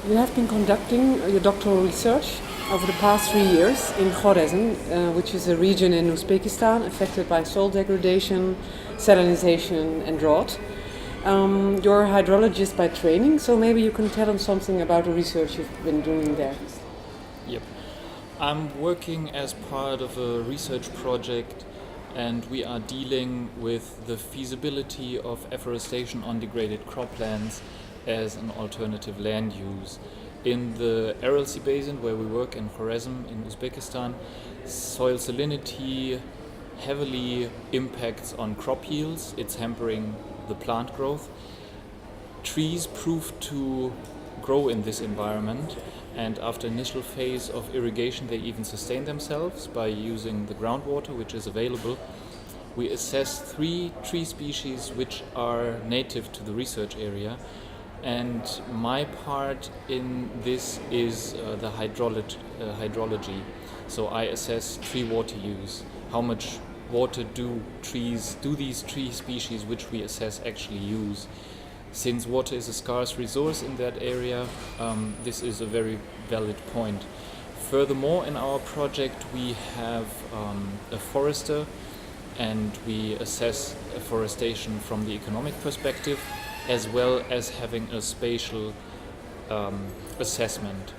You have been conducting your doctoral research over the past 3 years in Khoresm, which is a region in Uzbekistan affected by soil degradation, salinization and drought. You're a hydrologist by training, so maybe you can tell us something about the research you've been doing there. Yep. I'm working as part of a research project, and we are dealing with the feasibility of afforestation on degraded croplands as an alternative land use. In the Aral Sea Basin, where we work in Khoresm in Uzbekistan, soil salinity heavily impacts on crop yields. It's hampering the plant growth. Trees prove to grow in this environment, and after initial phase of irrigation they even sustain themselves by using the groundwater which is available. We assess 3 tree species which are native to the research area, and my part in this is the hydrology. So I assess tree water use. How much water do these tree species which we assess actually use? Since water is a scarce resource in that area, this is a very valid point. Furthermore, in our project we have a forester, and we assess afforestation from the economic perspective, as well as having a spatial assessment.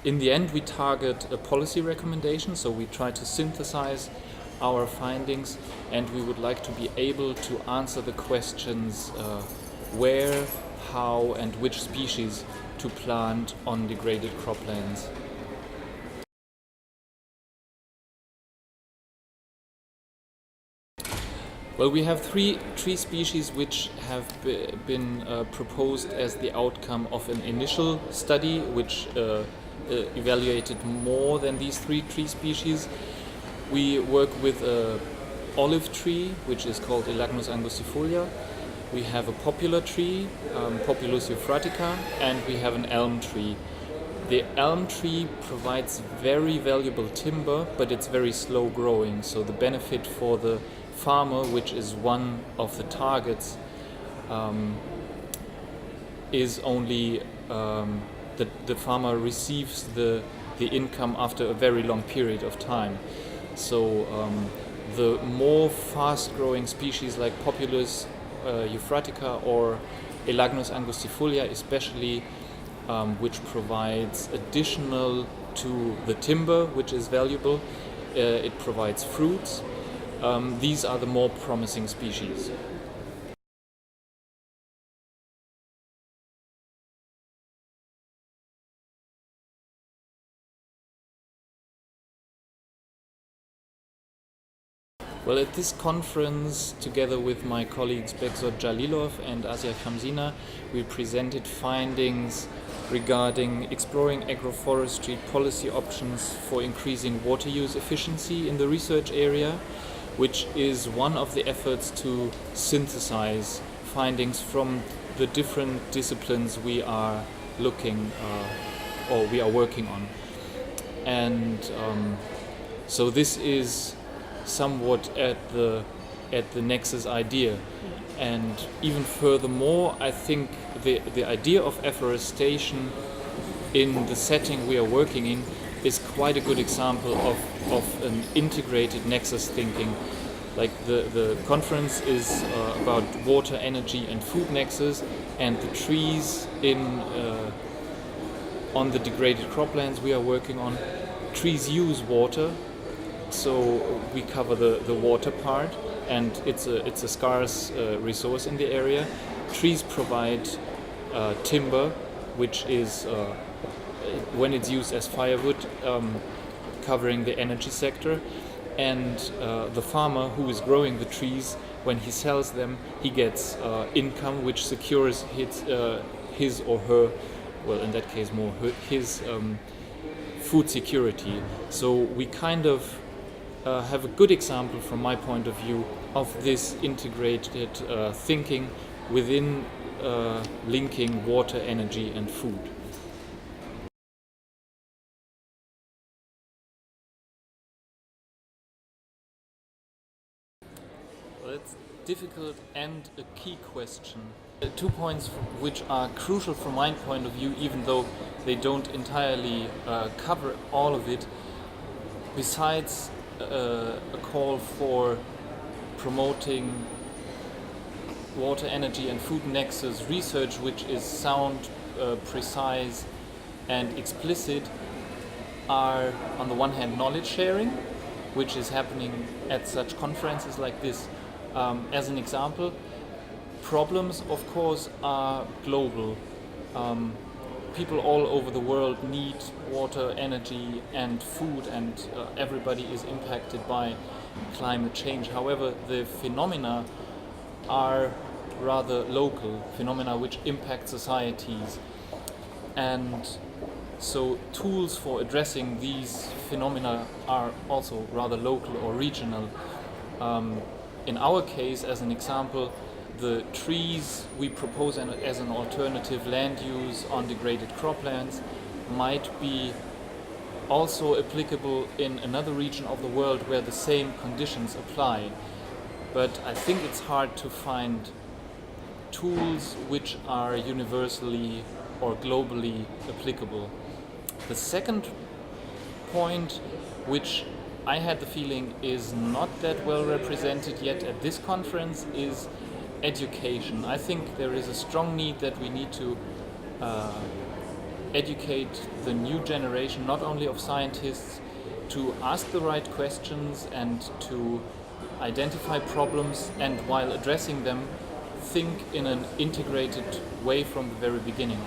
In the end, we target a policy recommendation, so we try to synthesize our findings, and we would like to be able to answer the questions where, how, and which species to plant on degraded croplands. Well, we have 3 tree species which have been proposed as the outcome of an initial study which evaluated more than these 3 tree species. We work with an olive tree which is called Elagnus angustifolia. We have a popular tree, Populus euphratica, and we have an elm tree. The elm tree provides very valuable timber, but it's very slow growing, so the benefit for the farmer, which is one of the targets, is only the farmer receives the income after a very long period of time. So the more fast-growing species like Populus euphratica or Elagnus angustifolia especially, which provides additional to the timber, which is valuable. It provides fruits. These are the more promising species. Well, at this conference, together with my colleagues Behzod Jalilov and Asia Khamzina, we presented findings regarding exploring agroforestry policy options for increasing water use efficiency in the research area, which is one of the efforts to synthesize findings from the different disciplines we are working on. And so this is somewhat at the nexus idea. And even furthermore, I think the idea of afforestation in the setting we are working in is quite a good example of an integrated nexus thinking. Like the conference is about water, energy and food nexus, and the trees on the degraded croplands we are working on. Trees use water, so we cover the water part, and it's a scarce resource in the area. Trees provide timber, which is when it's used as firewood, covering the energy sector, and the farmer who is growing the trees, when he sells them, he gets income which secures his or her, well, in that case more his food security. So we kind of have a good example from my point of view of this integrated thinking within linking water, energy and food. Well, difficult and a key question. 2 points which are crucial from my point of view, even though they don't entirely cover all of it, besides a call for promoting water, energy and food nexus research, which is sound, precise and explicit, are on the one hand knowledge sharing, which is happening at such conferences like this. As an example, problems of course are global. People all over the world need water, energy and food, and everybody is impacted by climate change. However, the phenomena are rather local phenomena which impact societies, and so tools for addressing these phenomena are also rather local or regional. In our case, as an example, the trees we propose as an alternative land use on degraded croplands might be also applicable in another region of the world where the same conditions apply. But I think it's hard to find tools which are universally or globally applicable. The second point, which I had the feeling is not that well represented yet at this conference, is education. I think there is a strong need that we need to educate the new generation, not only of scientists, to ask the right questions and to identify problems, and while addressing them, think in an integrated way from the very beginning.